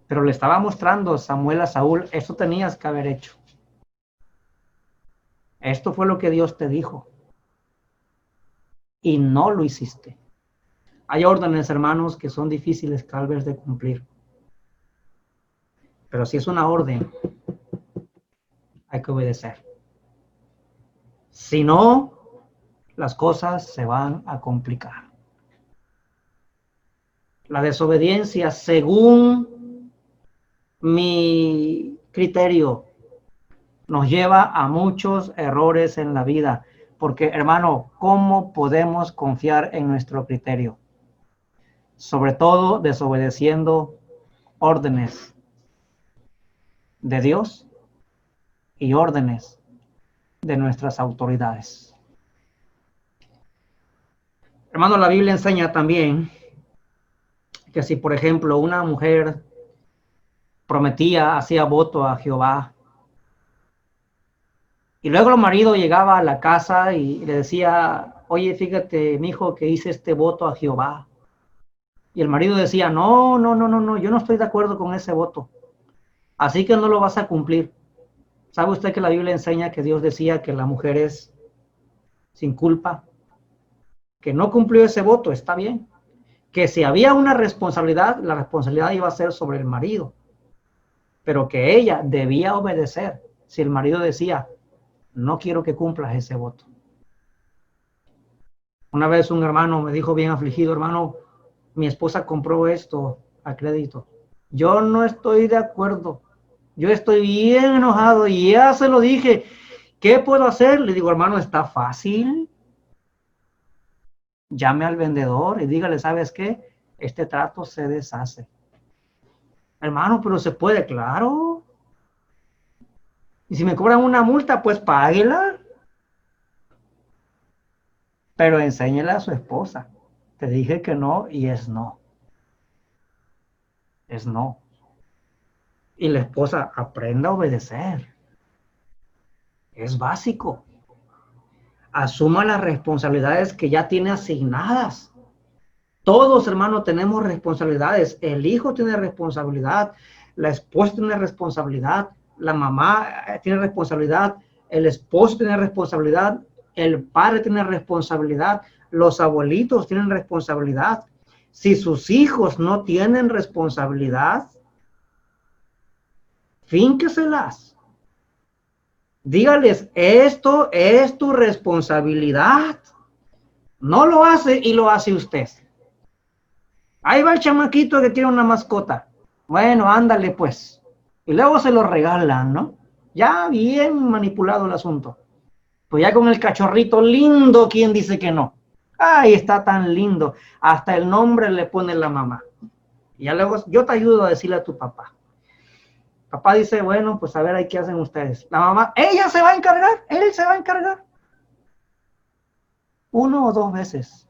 S1: Pero le estaba mostrando Samuel a Saúl, eso tenías que haber hecho. Esto fue lo que Dios te dijo. Y no lo hiciste. Hay órdenes, hermanos, que son difíciles tal vez de cumplir. Pero si es una orden, hay que obedecer. Si no, las cosas se van a complicar. La desobediencia, según mi criterio, nos lleva a muchos errores en la vida. Porque, hermano, ¿cómo podemos confiar en nuestro criterio? Sobre todo desobedeciendo órdenes de Dios y órdenes de nuestras autoridades. Hermano, la Biblia enseña también que si, por ejemplo, una mujer prometía, hacía voto a Jehová, y luego el marido llegaba a la casa y le decía, oye, fíjate, mi hijo, que hice este voto a Jehová. Y el marido decía, no, no, no, no, no, yo no estoy de acuerdo con ese voto. Así que no lo vas a cumplir. ¿Sabe usted que la Biblia enseña que Dios decía que la mujer es sin culpa? Que no cumplió ese voto, está bien. Que si había una responsabilidad, la responsabilidad iba a ser sobre el marido. Pero que ella debía obedecer si el marido decía, no quiero que cumplas ese voto. Una vez un hermano me dijo bien afligido, hermano, mi esposa compró esto a crédito. Yo no estoy de acuerdo. Yo estoy bien enojado y ya se lo dije. ¿Qué puedo hacer? Le digo, hermano, está fácil. Llame al vendedor y dígale, ¿sabes qué? Este trato se deshace. Hermano, pero se puede, claro. Y si me cobran una multa, pues páguela. Pero enséñele a su esposa. Te dije que no y es no. Es no. Y la esposa aprenda a obedecer. Es básico. Asuma las responsabilidades que ya tiene asignadas. Todos, hermanos, tenemos responsabilidades. El hijo tiene responsabilidad, la esposa tiene responsabilidad, la mamá tiene responsabilidad, el esposo tiene responsabilidad, el padre tiene responsabilidad, los abuelitos tienen responsabilidad. Si sus hijos no tienen responsabilidad, fínqueselas. Dígales, esto es tu responsabilidad. No lo hace y lo hace usted. Ahí va el chamaquito que tiene una mascota. Bueno, ándale pues. Y luego se lo regalan, ¿no? Ya bien manipulado el asunto. Pues ya con el cachorrito lindo, ¿quién dice que no? Ay, está tan lindo. Hasta el nombre le pone la mamá. Y ya luego, yo te ayudo a decirle a tu papá. Papá dice, bueno, pues a ver ahí qué hacen ustedes. La mamá, ella se va a encargar, él se va a encargar. 1 o 2 veces.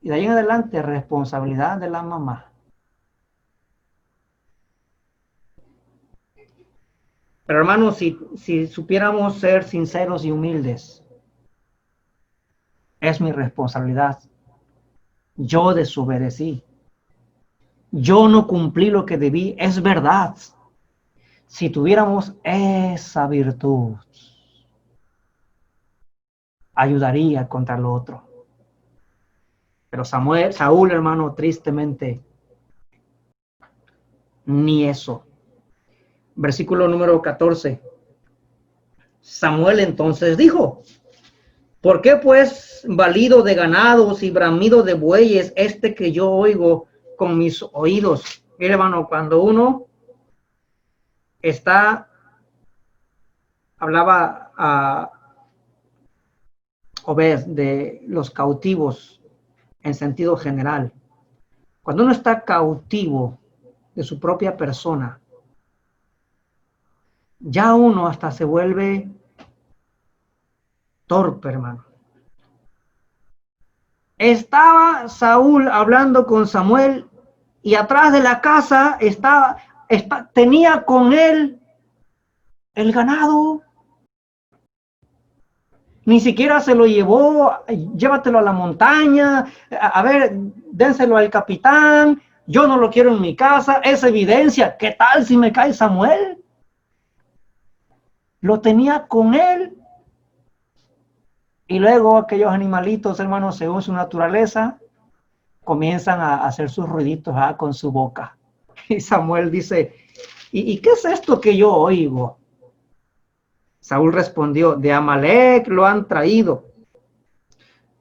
S1: Y de ahí en adelante, responsabilidad de la mamá. Pero hermanos, si supiéramos ser sinceros y humildes, es mi responsabilidad. Yo desobedecí. Yo no cumplí lo que debí. Es verdad. Si tuviéramos esa virtud, ayudaría contra lo otro. Pero Saúl, hermano, tristemente, ni eso. Versículo número 14. Samuel entonces dijo: ¿por qué pues balido de ganados y bramido de bueyes que yo oigo con mis oídos? Mire, hermano, cuando uno hablaba a Obed de los cautivos en sentido general. Cuando uno está cautivo de su propia persona, ya uno hasta se vuelve torpe, hermano. Estaba Saúl hablando con Samuel y atrás de la casa tenía con él el ganado. Ni siquiera se lo llevó, llévatelo a la montaña, a ver, dénselo al capitán, yo no lo quiero en mi casa, es evidencia. ¿Qué tal si me cae Samuel? Lo tenía con él. Y luego aquellos animalitos, hermanos, según su naturaleza, comienzan a hacer sus ruiditos con su boca. Y Samuel dice: ¿Y qué es esto que yo oigo? Saúl respondió: de Amalec lo han traído.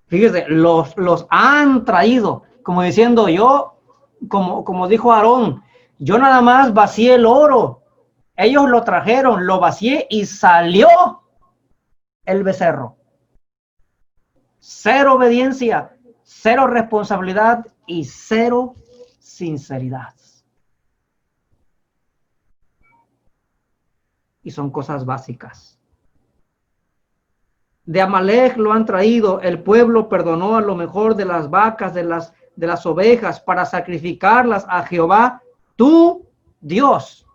S1: Fíjese, los han traído, como diciendo yo, como dijo Aarón, yo nada más vacié el oro. Ellos lo trajeron, lo vacié y salió el becerro. Cero obediencia, cero responsabilidad y cero sinceridad. Y son cosas básicas. De Amalec lo han traído, el pueblo perdonó a lo mejor de las vacas, de las ovejas, para sacrificarlas a Jehová, tu Dios.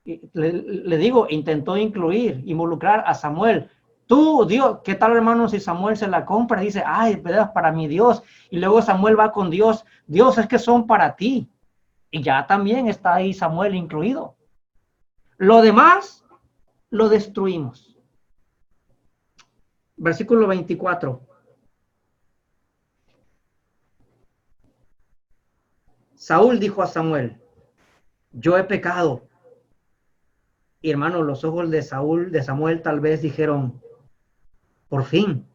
S1: Le digo, intentó involucrar a Samuel. Tú, Dios, ¿qué tal, hermano, si Samuel se la compra y dice: ay, ¿verdad? Para mi Dios? Y luego Samuel va con Dios: Dios, es que son para ti. Y ya también está ahí Samuel incluido. Lo demás lo destruimos. Versículo 24. Saúl dijo a Samuel: yo he pecado. Y hermano, los ojos de Samuel tal vez dijeron: por fin.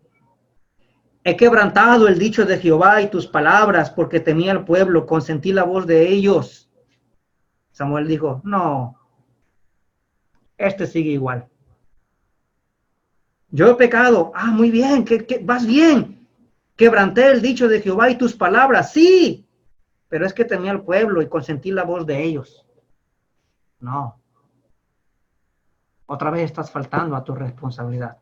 S1: He quebrantado el dicho de Jehová y tus palabras, porque temía al pueblo, consentí la voz de ellos. Samuel dijo: no, sigue igual. Yo he pecado. Muy bien, que vas bien. Quebranté el dicho de Jehová y tus palabras. Sí, pero es que temía al pueblo y consentí la voz de ellos. No. Otra vez estás faltando a tu responsabilidad.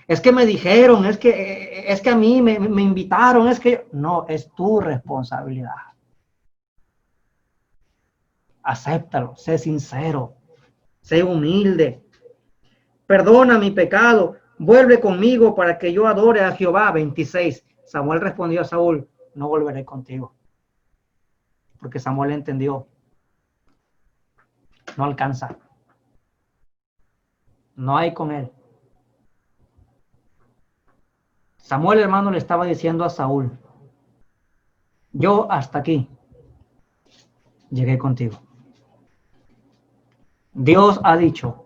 S1: Es que me dijeron, es que a mí me invitaron, no, es tu responsabilidad. Acéptalo, sé sincero, sé humilde. Perdona mi pecado, vuelve conmigo para que yo adore a Jehová. 26. Samuel respondió a Saúl: no volveré contigo. Porque Samuel entendió: no alcanza. No hay con él. Samuel, hermano, le estaba diciendo a Saúl: yo hasta aquí llegué contigo. Dios ha dicho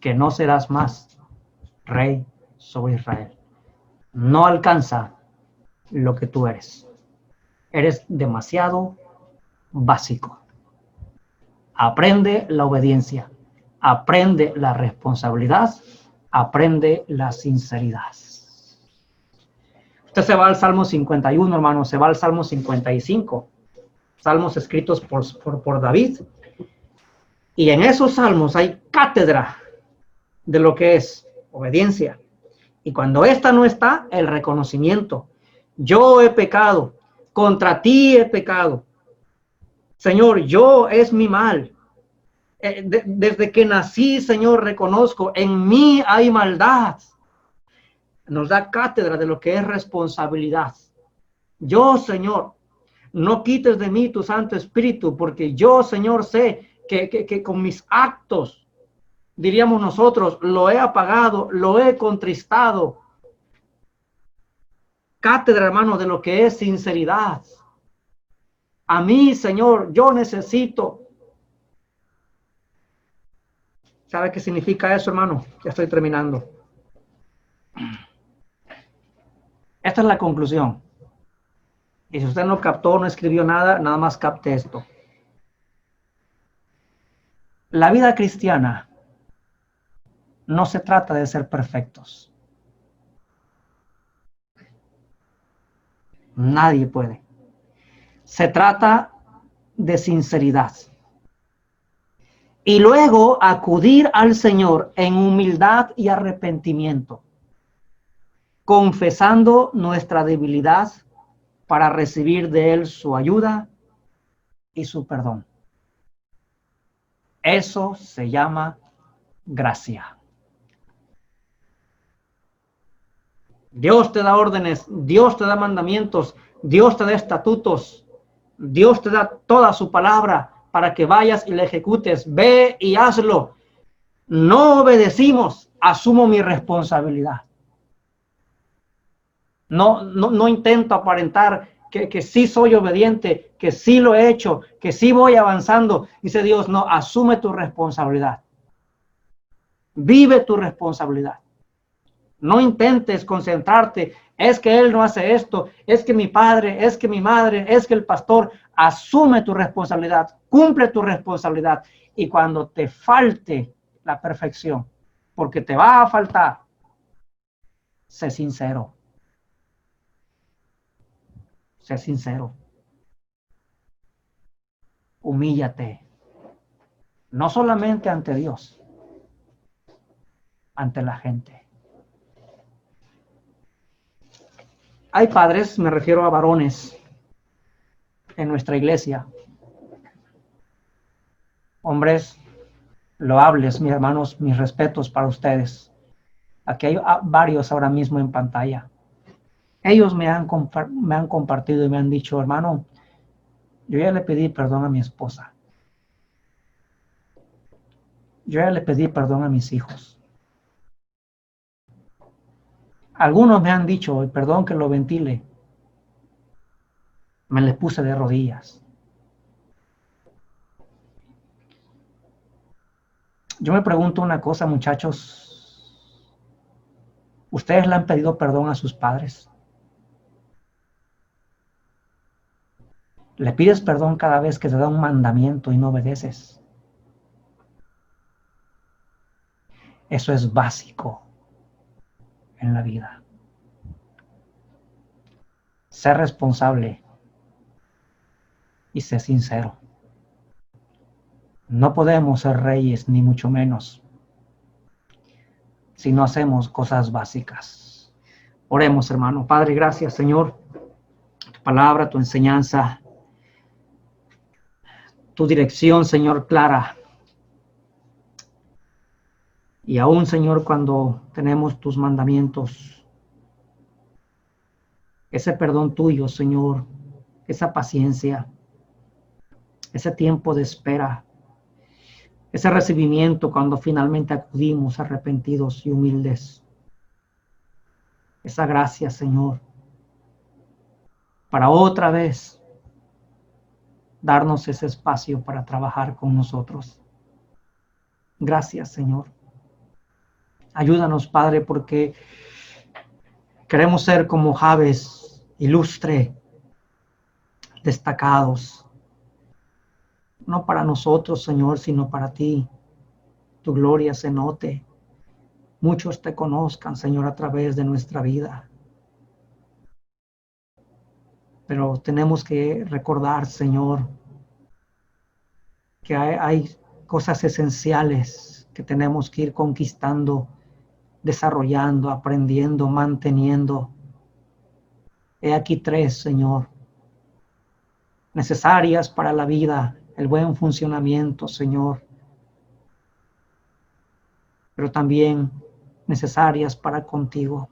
S1: que no serás más rey sobre Israel. No alcanza lo que tú eres. Eres demasiado básico. Aprende la obediencia, aprende la responsabilidad, aprende la sinceridad. Usted se va al Salmo 51, hermano, se va al Salmo 55, salmos escritos por David. Y en esos salmos hay cátedra de lo que es obediencia. Y cuando esta no está, el reconocimiento. Yo he pecado, contra ti he pecado. Señor, yo es mi mal. Desde que nací, Señor, reconozco, en mí hay maldad. Nos da cátedra de lo que es responsabilidad. Yo, Señor, no quites de mí tu Santo Espíritu, porque yo, Señor, sé que con mis actos, diríamos nosotros, lo he apagado, lo he contristado. Cátedra, hermano, de lo que es sinceridad. A mí, Señor, yo necesito. ¿Sabe qué significa eso, hermano? Ya estoy terminando. Esta es la conclusión. Y si usted no captó, no escribió nada, nada más capte esto. La vida cristiana no se trata de ser perfectos. Nadie puede. Se trata de sinceridad. Y luego acudir al Señor en humildad y arrepentimiento, confesando nuestra debilidad para recibir de Él su ayuda y su perdón. Eso se llama gracia. Dios te da órdenes, Dios te da mandamientos, Dios te da estatutos, Dios te da toda su palabra para que vayas y la ejecutes. Ve y hazlo. No obedecimos, asumo mi responsabilidad. No intento aparentar que sí soy obediente, que sí lo he hecho, que sí voy avanzando. Dice Dios, no, asume tu responsabilidad. Vive tu responsabilidad. No intentes concentrarte, es que él no hace esto, es que mi padre, es que mi madre, es que el pastor. Asume tu responsabilidad, cumple tu responsabilidad. Y cuando te falte la perfección, porque te va a faltar, sé sincero. Sé sincero. Humíllate. No solamente ante Dios, ante la gente. Hay padres, me refiero a varones, en nuestra iglesia. Hombres loables, mis hermanos, mis respetos para ustedes. Aquí hay varios ahora mismo en pantalla. Ellos me han compartido y me han dicho, hermano, yo ya le pedí perdón a mi esposa. Yo ya le pedí perdón a mis hijos. Algunos me han dicho, perdón que lo ventile, me le puse de rodillas. Yo me pregunto una cosa, muchachos. ¿Ustedes le han pedido perdón a sus padres? ¿Le pides perdón cada vez que te da un mandamiento y no obedeces? Eso es básico en la vida. Sé responsable y sé sincero. No podemos ser reyes, ni mucho menos, si no hacemos cosas básicas. Oremos, hermano. Padre, gracias, Señor. Tu palabra, tu enseñanza, tu dirección, Señor, clara. Y aún, Señor, cuando tenemos tus mandamientos, ese perdón tuyo, Señor, esa paciencia, ese tiempo de espera, ese recibimiento cuando finalmente acudimos arrepentidos y humildes. Esa gracia, Señor, para otra vez darnos ese espacio para trabajar con nosotros. Gracias, Señor. Ayúdanos, Padre, porque queremos ser como Jabes, ilustre, destacados. No para nosotros, Señor, sino para ti. Tu gloria se note. Muchos te conozcan, Señor, a través de nuestra vida. Pero tenemos que recordar, Señor, que hay cosas esenciales que tenemos que ir conquistando, desarrollando, aprendiendo, manteniendo. He aquí 3, Señor, necesarias para la vida, el buen funcionamiento, Señor, pero también necesarias para contigo.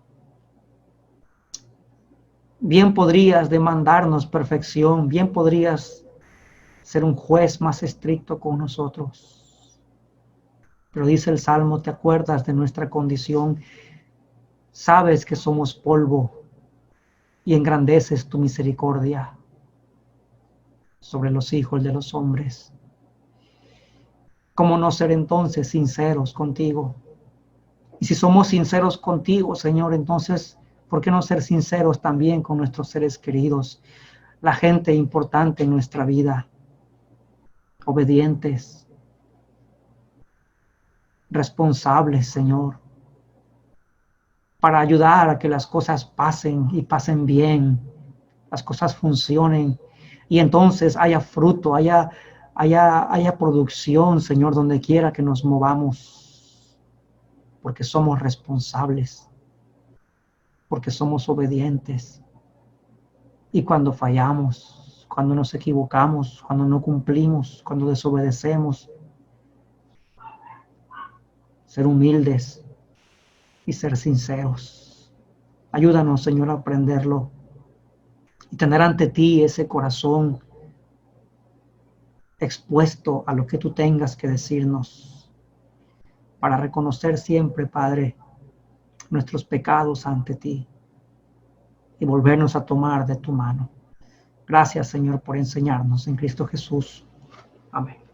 S1: Bien podrías demandarnos perfección, bien podrías ser un juez más estricto con nosotros. Pero dice el Salmo, te acuerdas de nuestra condición, sabes que somos polvo y engrandeces tu misericordia. sobre los hijos de los hombres. ¿Cómo no ser entonces sinceros contigo? Y si somos sinceros contigo, Señor, entonces, ¿por qué no ser sinceros también con nuestros seres queridos? La gente importante en nuestra vida, obedientes, responsables, Señor, para ayudar a que las cosas pasen y pasen bien, las cosas funcionen y entonces haya fruto, haya producción, Señor, donde quiera que nos movamos, porque somos responsables, porque somos obedientes. Y cuando fallamos, cuando nos equivocamos, cuando no cumplimos, cuando desobedecemos, ser humildes y ser sinceros. Ayúdanos, Señor, a aprenderlo y tener ante ti ese corazón expuesto a lo que tú tengas que decirnos, para reconocer siempre, Padre, nuestros pecados ante ti y volvernos a tomar de tu mano. Gracias, Señor, por enseñarnos en Cristo Jesús. Amén.